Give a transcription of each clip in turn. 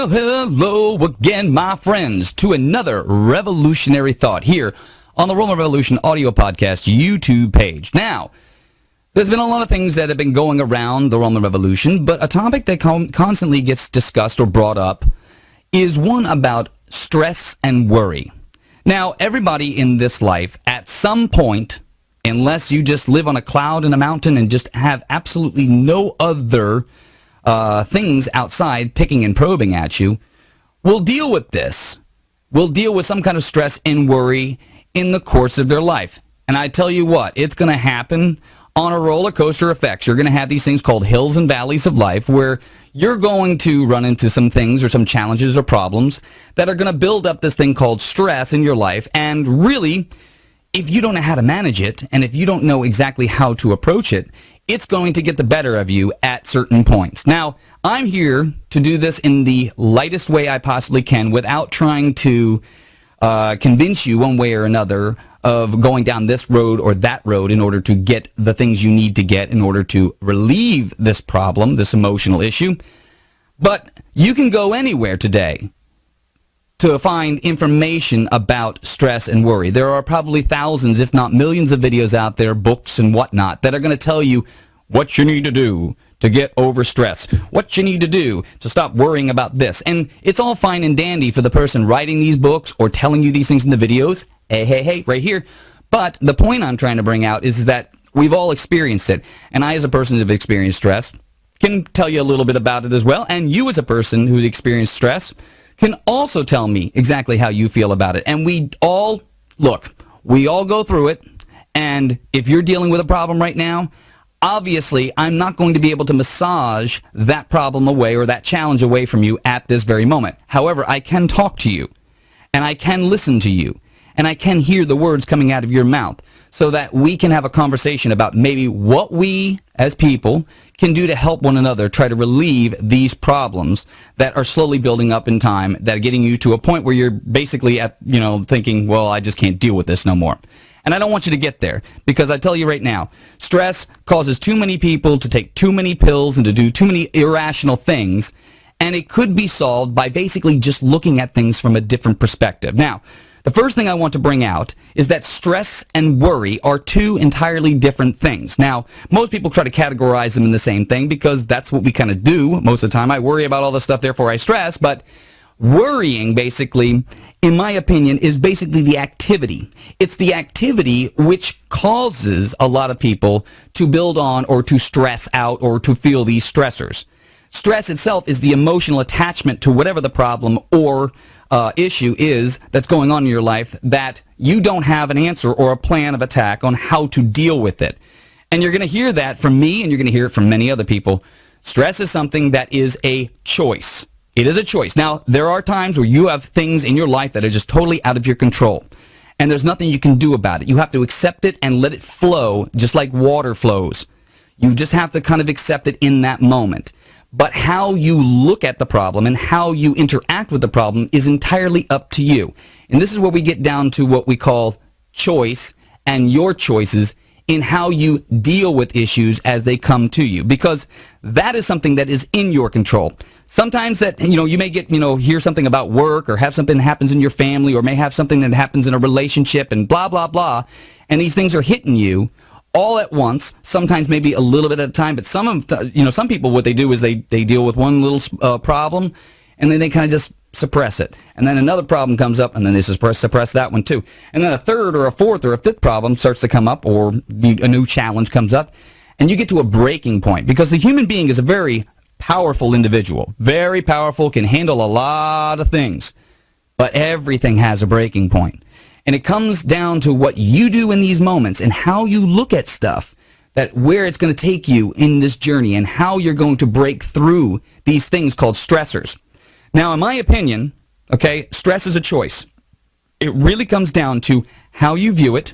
Well, hello again, my friends, to another revolutionary thought here on the Rollman Revolution audio podcast YouTube page. Now, there's been a lot of things that have been going around the Rollman Revolution, but a topic that constantly gets discussed or brought up is one about stress and worry. Now, everybody in this life, at some point, unless you just live on a cloud in a mountain and just have absolutely no other things outside picking and probing at you, will deal with this. Will deal with some kind of stress and worry in the course of their life. And I tell you what, it's going to happen on a roller coaster effect. You're going to have these things called hills and valleys of life where you're going to run into some things or some challenges or problems that are going to build up this thing called stress in your life. And really, if you don't know how to manage it, and if you don't know exactly how to approach it, it's going to get the better of you at certain points. Now, I'm here to do this in the lightest way I possibly can without trying to convince you one way or another of going down this road or that road in order to get the things you need to get in order to relieve this problem, this emotional issue. But you can go anywhere today to find information about stress and worry. There are probably thousands, if not millions of videos out there, books and whatnot, that are going to tell you what you need to do to get over stress, what you need to do to stop worrying about this. And it's all fine and dandy for the person writing these books or telling you these things in the videos. Hey, right here. But the point I'm trying to bring out is that we've all experienced it. And I, as a person who's experienced stress, can tell you a little bit about it as well. And you, as a person who's experienced stress, can also tell me exactly how you feel about it. And we all go through it. And if you're dealing with a problem right now, obviously, I'm not going to be able to massage that problem away or that challenge away from you at this very moment. However, I can talk to you, and I can listen to you, and I can hear the words coming out of your mouth so that we can have a conversation about maybe what we as people can do to help one another try to relieve these problems that are slowly building up in time, that are getting you to a point where you're basically at, thinking, well, I just can't deal with this no more. And I don't want you to get there, because I tell you right now, stress causes too many people to take too many pills and to do too many irrational things, and it could be solved by basically just looking at things from a different perspective. Now, the first thing I want to bring out is that stress and worry are two entirely different things. Now, most people try to categorize them in the same thing because that's what we kind of do most of the time. I worry about all this stuff, therefore I stress, but worrying, basically, in my opinion, is basically the activity. It's the activity which causes a lot of people to build on or to stress out or to feel these stressors. Stress itself is the emotional attachment to whatever the problem or issue is that's going on in your life that you don't have an answer or a plan of attack on how to deal with it. And you're going to hear that from me, and you're going to hear it from many other people. Stress is something that is a choice. It is a choice. Now, there are times where you have things in your life that are just totally out of your control, and there's nothing you can do about it. You have to accept it and let it flow just like water flows. You just have to kind of accept it in that moment. But how you look at the problem and how you interact with the problem is entirely up to you. And this is where we get down to what we call choice and your choices in how you deal with issues as they come to you, because that is something that is in your control. Sometimes that, you may get, hear something about work or have something that happens in your family or may have something that happens in a relationship and blah, blah, blah. And these things are hitting you all at once, sometimes maybe a little bit at a time, but some people, what they do is they deal with one little problem, and then they kind of just suppress it. And then another problem comes up, and then they suppress that one too. And then a third or a fourth or a fifth problem starts to come up, or a new challenge comes up, and you get to a breaking point, because the human being is a very powerful individual, very powerful, can handle a lot of things, but everything has a breaking point. And it comes down to what you do in these moments and how you look at stuff, that where it's going to take you in this journey and how you're going to break through these things called stressors. Now, in my opinion, stress is a choice. It really comes down to how you view it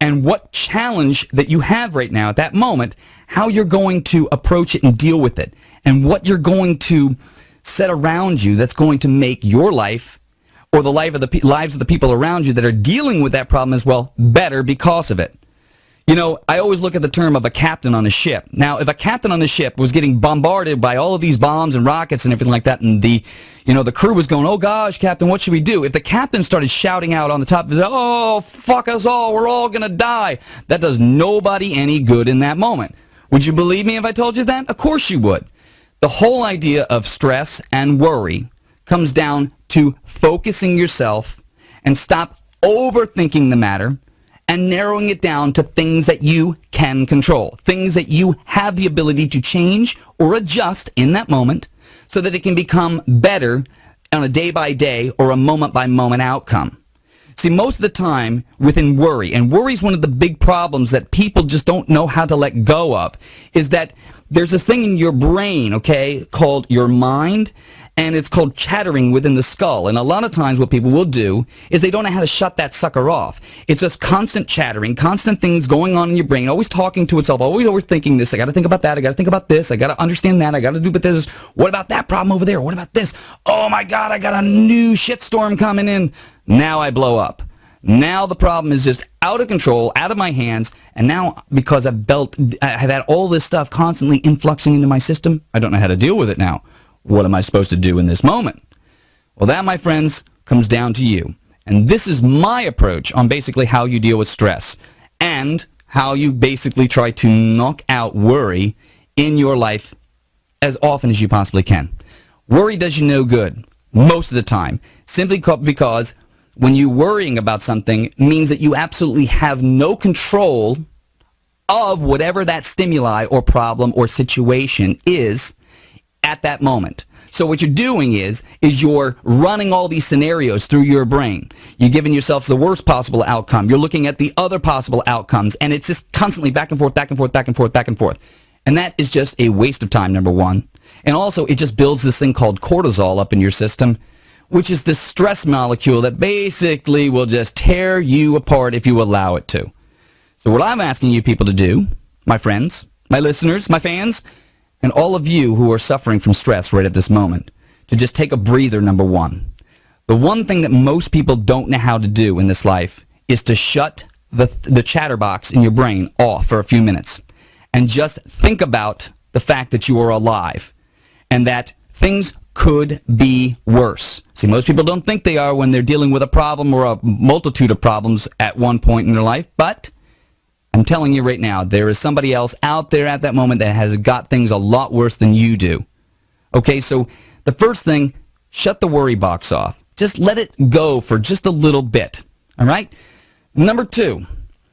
and what challenge that you have right now at that moment, how you're going to approach it and deal with it, and what you're going to set around you that's going to make your life or the lives of the people around you that are dealing with that problem as well better because of it. You know, I always look at the term of a captain on a ship. Now, if a captain on a ship was getting bombarded by all of these bombs and rockets and everything like that, and the crew was going, "Oh gosh, Captain, what should we do?" If the captain started shouting out on the top of his head, "Oh, fuck us all, we're all going to die," that does nobody any good in that moment. Would you believe me if I told you that? Of course you would. The whole idea of stress and worry comes down to focusing yourself and stop overthinking the matter and narrowing it down to things that you can control, things that you have the ability to change or adjust in that moment so that it can become better on a day-by-day or a moment-by-moment outcome. See, most of the time within worry, and worry is one of the big problems that people just don't know how to let go of, is that there's this thing in your brain, okay, called your mind, and it's called chattering within the skull. And a lot of times what people will do is they don't know how to shut that sucker off. It's just constant chattering, constant things going on in your brain, always talking to itself, always overthinking this. I got to think about that. I got to think about this. I got to understand that. I got to do this. What about that problem over there? What about this? Oh my God, I got a new shitstorm coming in. Now I blow up. Now the problem is just out of control, out of my hands, and now because I've had all this stuff constantly influxing into my system, I don't know how to deal with it now. What am I supposed to do in this moment? Well, that, my friends, comes down to you. And this is my approach on basically how you deal with stress and how you basically try to knock out worry in your life as often as you possibly can. Worry does you no good most of the time, simply because when you're worrying about something means that you absolutely have no control of whatever that stimuli or problem or situation is at that moment. So what you're doing is you're running all these scenarios through your brain. You're giving yourself the worst possible outcome. You're looking at the other possible outcomes, and it's just constantly back and forth, back and forth, back and forth, back and forth. And that is just a waste of time, number one. And also, it just builds this thing called cortisol up in your system, which is this stress molecule that basically will just tear you apart if you allow it to. So what I'm asking you people to do, my friends, my listeners, my fans, and all of you who are suffering from stress right at this moment, to just take a breather, number one. The one thing that most people don't know how to do in this life is to shut the chatterbox in your brain off for a few minutes and just think about the fact that you are alive and that things could be worse. See, most people don't think they are when they're dealing with a problem or a multitude of problems at one point in their life, but I'm telling you right now, there is somebody else out there at that moment that has got things a lot worse than you do. Okay, so the first thing, shut the worry box off. Just let it go for just a little bit, all right? Number two,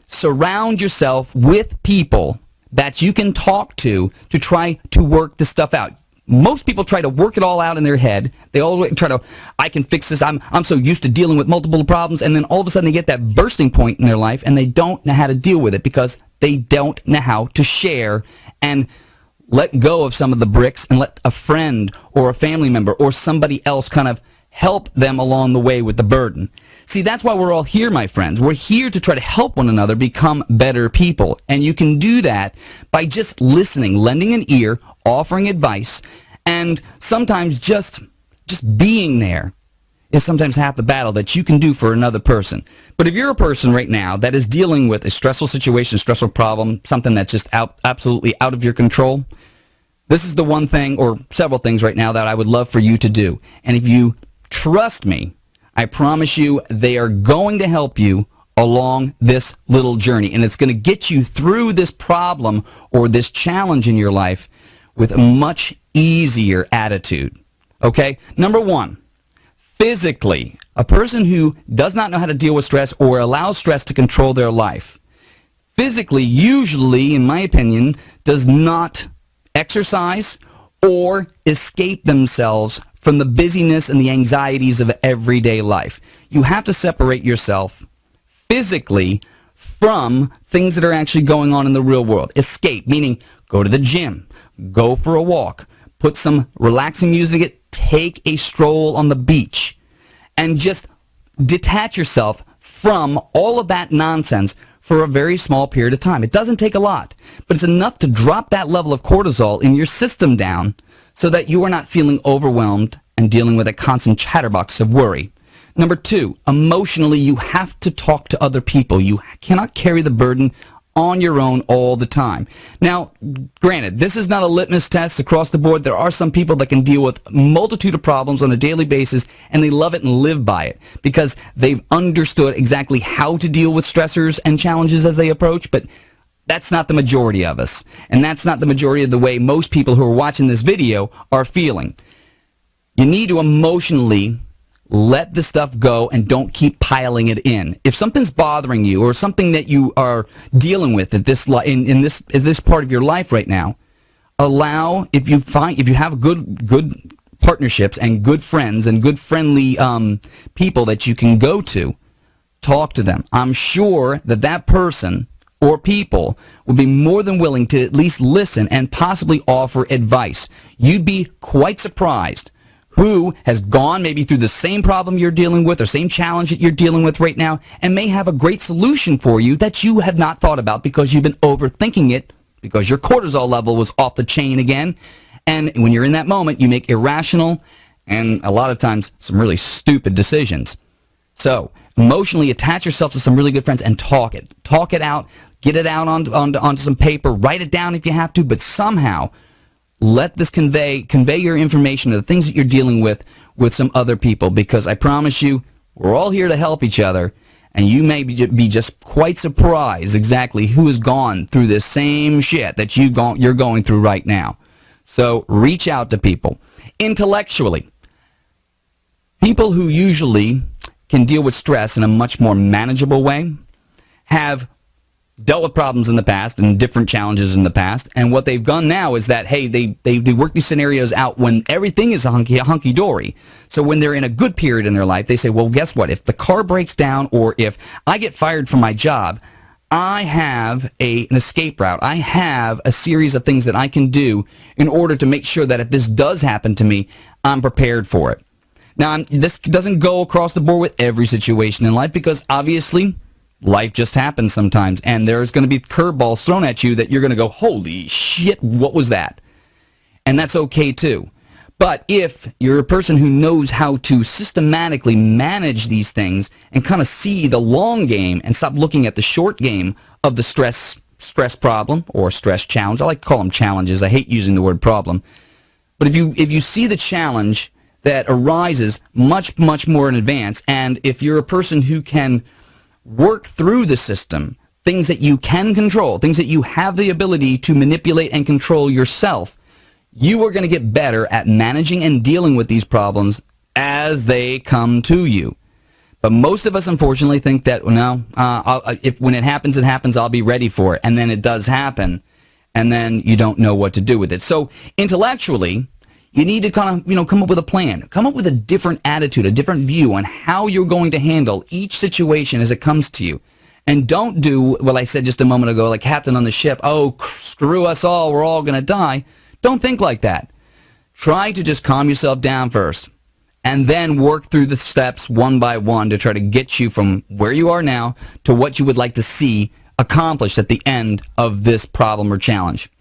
surround yourself with people that you can talk to try to work this stuff out. Most people try to work it all out in their head. They always try to, I can fix this. I'm so used to dealing with multiple problems. And then all of a sudden they get that bursting point in their life and they don't know how to deal with it because they don't know how to share and let go of some of the bricks and let a friend or a family member or somebody else kind of help them along the way with the burden. See, that's why we're all here, my friends. We're here to try to help one another become better people. And you can do that by just listening, lending an ear, offering advice, and sometimes just being there is sometimes half the battle that you can do for another person. But if you're a person right now that is dealing with a stressful situation, stressful problem, something that's just absolutely out of your control, this is the one thing or several things right now that I would love for you to do. And if you trust me, I promise you they are going to help you along this little journey. And it's going to get you through this problem or this challenge in your life with a much easier attitude. Okay? Number one, physically, a person who does not know how to deal with stress or allows stress to control their life, physically, usually, in my opinion, does not exercise or escape themselves from the busyness and the anxieties of everyday life. You have to separate yourself physically from things that are actually going on in the real world. Escape, meaning go to the gym, go for a walk, put some relaxing music in, take a stroll on the beach, and just detach yourself from all of that nonsense for a very small period of time. It doesn't take a lot, but it's enough to drop that level of cortisol in your system down so that you are not feeling overwhelmed and dealing with a constant chatterbox of worry. Number two, emotionally, you have to talk to other people. You cannot carry the burden on your own all the time. Now, granted, this is not a litmus test across the board. There are some people that can deal with a multitude of problems on a daily basis, and they love it and live by it because they've understood exactly how to deal with stressors and challenges as they approach, but that's not the majority of us, and that's not the majority of the way most people who are watching this video are feeling. You need to emotionally let the stuff go and don't keep piling it in. If something's bothering you or something that you are dealing with at this in this part of your life right now, if you have good partnerships and good friends and good friendly people that you can go to, talk to them. I'm sure that person or people would be more than willing to at least listen and possibly offer advice. You'd be quite surprised who has gone maybe through the same problem you're dealing with or same challenge that you're dealing with right now and may have a great solution for you that you have not thought about because you've been overthinking it because your cortisol level was off the chain again. And when you're in that moment, you make irrational and a lot of times some really stupid decisions. So emotionally attach yourself to some really good friends and talk it. Talk it out. Get it out onto some paper. Write it down if you have to, but somehow let this convey your information to the things that you're dealing with some other people, because I promise you, we're all here to help each other, and you may be just quite surprised exactly who has gone through this same shit that you're going through right now. So reach out to people. Intellectually, people who usually can deal with stress in a much more manageable way have dealt with problems in the past and different challenges in the past, and what they've done now is that, hey, they work these scenarios out when everything is hunky-dory. So when they're in a good period in their life, they say, well, guess what? If the car breaks down or if I get fired from my job, I have an escape route. I have a series of things that I can do in order to make sure that if this does happen to me, I'm prepared for it. Now, this doesn't go across the board with every situation in life because obviously life just happens sometimes, and there's going to be curveballs thrown at you that you're going to go, holy shit, what was that? And that's okay too. But if you're a person who knows how to systematically manage these things and kind of see the long game and stop looking at the short game of the stress problem or stress challenge, I like to call them challenges. I hate using the word problem. But if you see the challenge that arises much, much more in advance, and if you're a person who can work through the system, things that you can control, things that you have the ability to manipulate and control yourself, you are going to get better at managing and dealing with these problems as they come to you. But most of us, unfortunately, think that, no, if when it happens, I'll be ready for it. And then it does happen, and then you don't know what to do with it. So intellectually, you need to kind of, come up with a plan. Come up with a different attitude, a different view on how you're going to handle each situation as it comes to you. And don't do what I said just a moment ago, like captain on the ship, oh, screw us all, we're all going to die. Don't think like that. Try to just calm yourself down first, and then work through the steps one by one to try to get you from where you are now to what you would like to see accomplished at the end of this problem or challenge.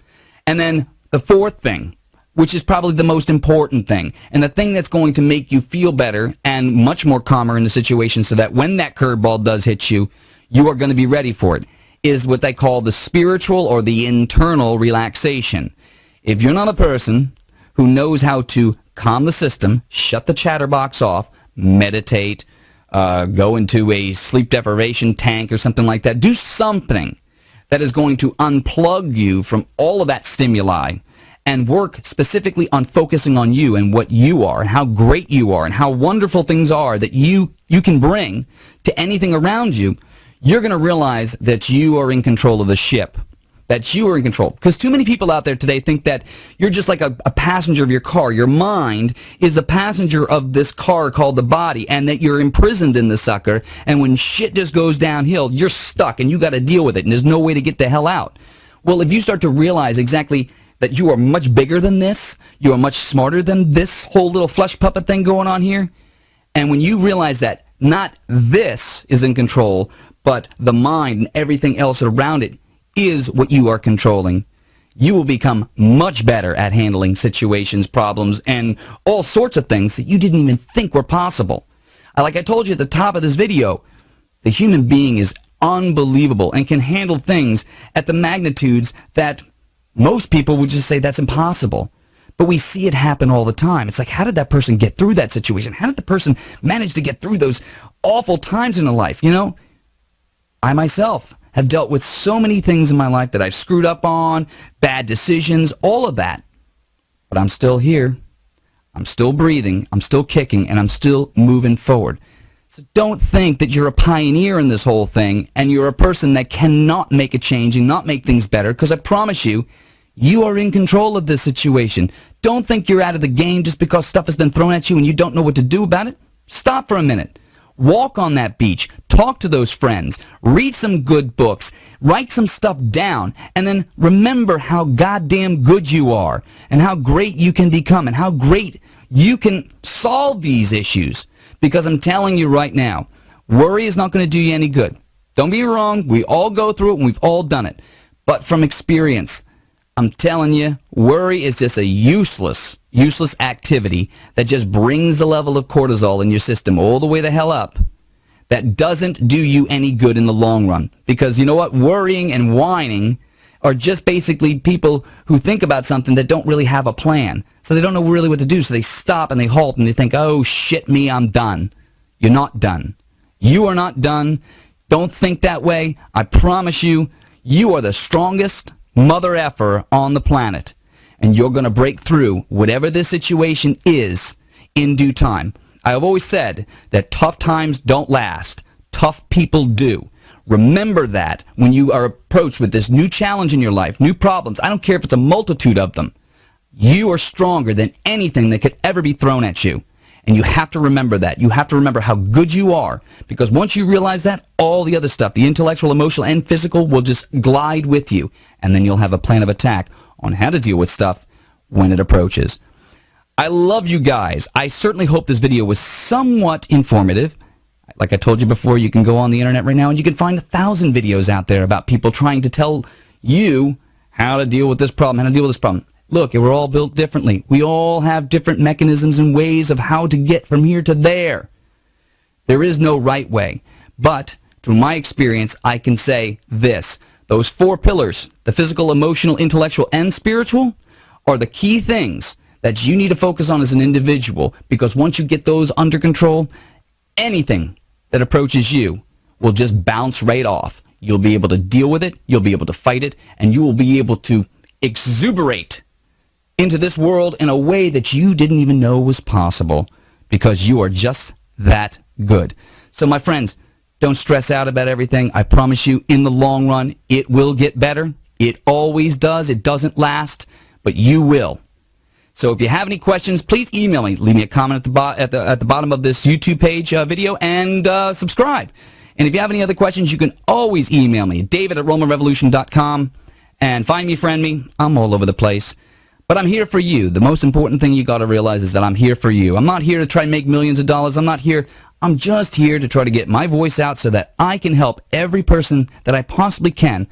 And then the fourth thing, which is probably the most important thing, and the thing that's going to make you feel better and much more calmer in the situation so that when that curveball does hit you, you are going to be ready for it, is what they call the spiritual or the internal relaxation. If you're not a person who knows how to calm the system, shut the chatterbox off, meditate, go into a sleep deprivation tank or something like that, do something that is going to unplug you from all of that stimuli and work specifically on focusing on you and what you are and how great you are and how wonderful things are that you can bring to anything around you, you're going to realize that you are in control of the ship, that you are in control. Because too many people out there today think that you're just like a passenger of your car. Your mind is a passenger of this car called the body, and that you're imprisoned in the sucker, and when shit just goes downhill, you're stuck and you got to deal with it, and there's no way to get the hell out. Well, if you start to realize exactly that you are much bigger than this, you are much smarter than this whole little flesh puppet thing going on here, and when you realize that not this is in control, but the mind and everything else around it is what you are controlling, you will become much better at handling situations, problems, and all sorts of things that you didn't even think were possible. Like I told you at the top of this video, the human being is unbelievable and can handle things at the magnitudes that most people would just say that's impossible. But we see it happen all the time. It's like, how did that person get through that situation? How did the person manage to get through those awful times in their life? You know, I myself have dealt with so many things in my life that I've screwed up on, bad decisions, all of that. But I'm still here. I'm still breathing. I'm still kicking, and I'm still moving forward. So don't think that you're a pioneer in this whole thing and you're a person that cannot make a change and not make things better, because I promise you, you are in control of this situation. Don't think you're out of the game just because stuff has been thrown at you and you don't know what to do about it. Stop for a minute. Walk on that beach. Talk to those friends. Read some good books. Write some stuff down. And then remember how goddamn good you are and how great you can become and how great you can solve these issues. Because I'm telling you right now, worry is not going to do you any good. Don't be wrong. We all go through it and we've all done it. But from experience, I'm telling you, worry is just a useless activity that just brings the level of cortisol in your system all the way the hell up. That doesn't do you any good in the long run. Because you know what? Worrying and whining are just basically people who think about something that don't really have a plan. So they don't know really what to do. So they stop and they halt and they think, oh, shit me, I'm done. You're not done. You are not done. Don't think that way. I promise you, you are the strongest mother effer on the planet, and you're going to break through whatever this situation is in due time. I have always said that tough times don't last. Tough people do. Remember that when you are approached with this new challenge in your life, new problems. I don't care if it's a multitude of them. You are stronger than anything that could ever be thrown at you. And you have to remember that. You have to remember how good you are. Because once you realize that, all the other stuff, the intellectual, emotional, and physical, will just glide with you. And then you'll have a plan of attack on how to deal with stuff when it approaches. I love you guys. I certainly hope this video was somewhat informative. Like I told you before, you can go on the internet right now and you can find 1,000 videos out there about people trying to tell you how to deal with this problem, how to deal with this problem. Look, we're all built differently. We all have different mechanisms and ways of how to get from here to there. There is no right way. But through my experience, I can say this. Those 4 pillars, the physical, emotional, intellectual, and spiritual, are the key things that you need to focus on as an individual. Because once you get those under control, anything that approaches you will just bounce right off. You'll be able to deal with it, you'll be able to fight it, and you will be able to exuberate into this world in a way that you didn't even know was possible, because you are just that good. So my friends, don't stress out about everything. I promise you, in the long run, it will get better. It always does. It doesn't last, but you will. So if you have any questions, please email me. Leave me a comment at the bottom of this YouTube page video, and subscribe. And if you have any other questions, you can always email me, david@rollmanrevolution.com, and find me, friend me. I'm all over the place. But I'm here for you. The most important thing you got to realize is that I'm here for you. I'm not here to try and make millions of dollars. I'm just here to try to get my voice out so that I can help every person that I possibly can,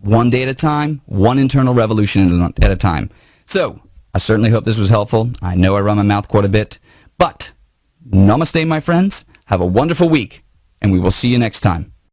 one day at a time, one internal revolution at a time. So, I certainly hope this was helpful. I know I run my mouth quite a bit. But, namaste, my friends. Have a wonderful week, and we will see you next time.